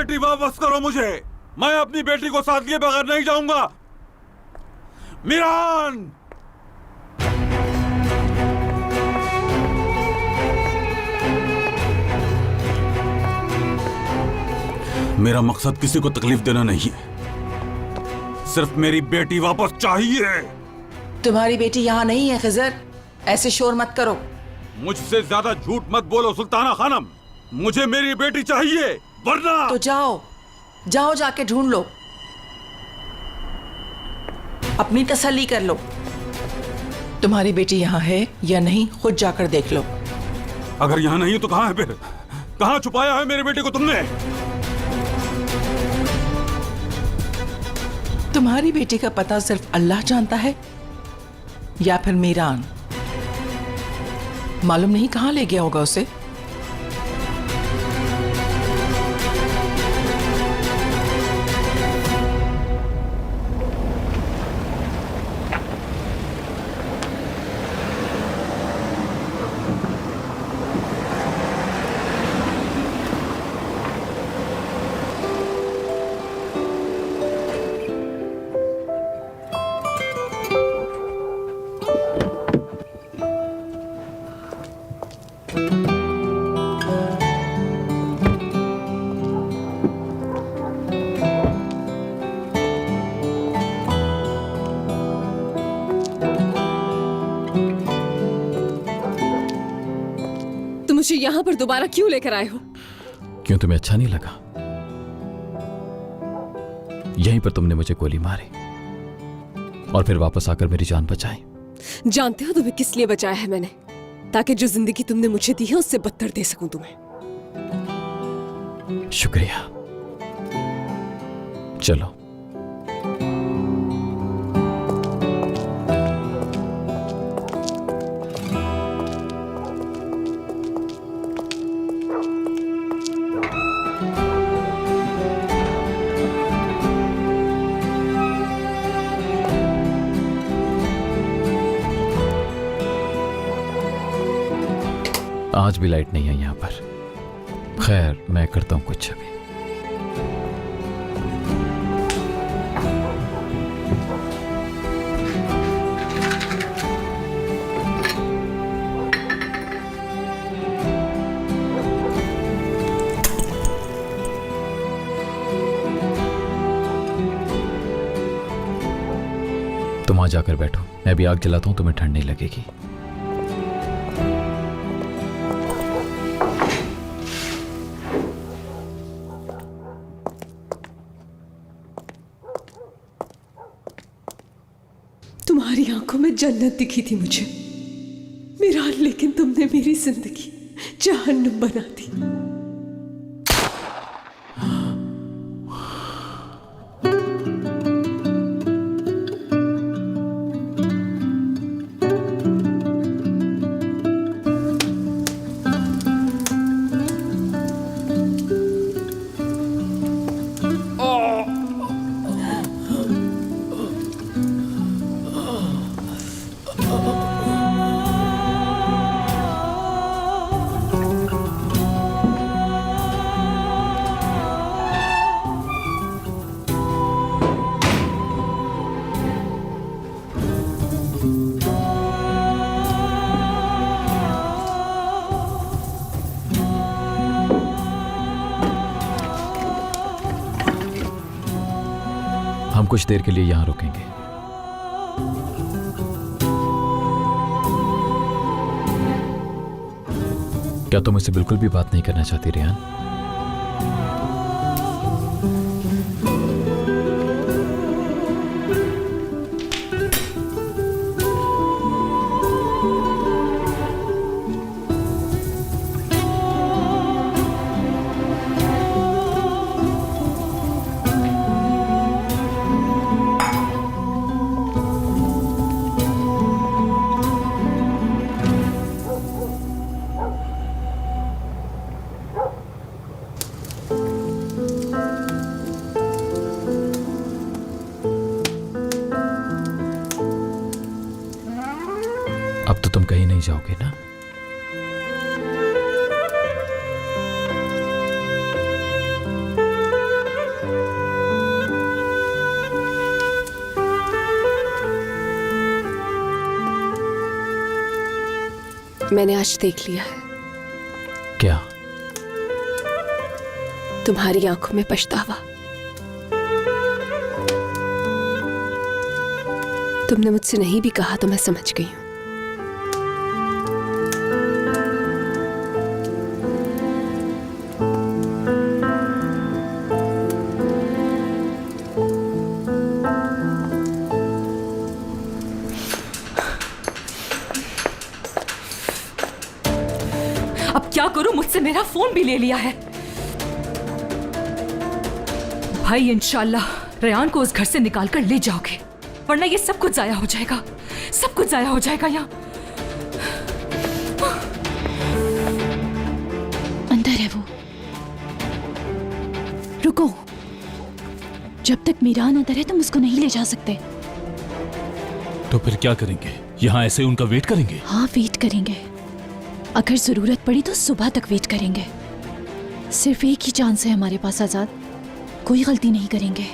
बेटी वापस करो मुझे। मैं अपनी बेटी को साथ लिए बगैर नहीं जाऊंगा। मीरान, मेरा मकसद किसी को तकलीफ देना नहीं है, सिर्फ मेरी बेटी वापस चाहिए। तुम्हारी बेटी यहाँ नहीं है खिजर, ऐसे शोर मत करो। मुझसे ज्यादा झूठ मत बोलो सुल्ताना खानम, मुझे मेरी बेटी चाहिए, वरना तो जाओ जाओ, जाके ढूंढ लो, अपनी तसल्ली कर लो। तुम्हारी बेटी यहाँ है या नहीं, खुद जाकर देख लो। अगर यहाँ नहीं तो कहाँ है फिर? कहाँ छुपाया है मेरी बेटी को तुमने? तुम्हारी बेटी का पता सिर्फ अल्लाह जानता है या फिर मीरान? मालूम नहीं कहाँ ले गया होगा उसे। मुझे यहाँ पर दोबारा क्यों लेकर आए हो? क्यों, तुम्हें अच्छा नहीं लगा? यहीं पर तुमने मुझे गोली मारी और फिर वापस आकर मेरी जान बचाई। जानते हो तुम्हें किस लिए बचाया है मैंने? ताकि जो जिंदगी तुमने मुझे दी है उससे बदतर दे सकूं तुम्हें। शुक्रिया। चलो। आज भी लाइट नहीं है यहाँ पर। खैर, मैं करता हूँ कुछ अभी। तुम आ जाकर बैठो, मैं भी आग जलाता हूँ, तुम्हें ठंड नहीं लगेगी। तुम्हारी आंखों में जन्नत दिखी थी मुझे मीरान, लेकिन तुमने मेरी जिंदगी जहन्नुम बना दी। हम कुछ देर के लिए यहां रुकेंगे। क्या तुम मुझसे बिल्कुल भी बात नहीं करना चाहती रियान? अब तो तुम कहीं नहीं जाओगे ना? मैंने आज देख लिया है, क्या? तुम्हारी आंखों में पछतावा। तुमने मुझसे नहीं भी कहा तो मैं समझ गई हूं। अब क्या करूं, मुझसे मेरा फोन भी ले लिया है। भाई इंशाल्लाह रेयान को उस घर से निकाल कर ले जाओगे, वरना ये सब कुछ जाया हो जाएगा, सब कुछ जाया हो जाएगा। यहाँ अंदर है वो। रुको, जब तक मीरान अंदर है तुम उसको नहीं ले जा सकते। तो फिर क्या करेंगे? यहाँ ऐसे उनका वेट करेंगे? हाँ, वेट करेंगे। अगर जरूरत पड़ी तो सुबह तक वेट करेंगे। सिर्फ एक ही चांस है हमारे पास आजाद, कोई गलती नहीं करेंगे।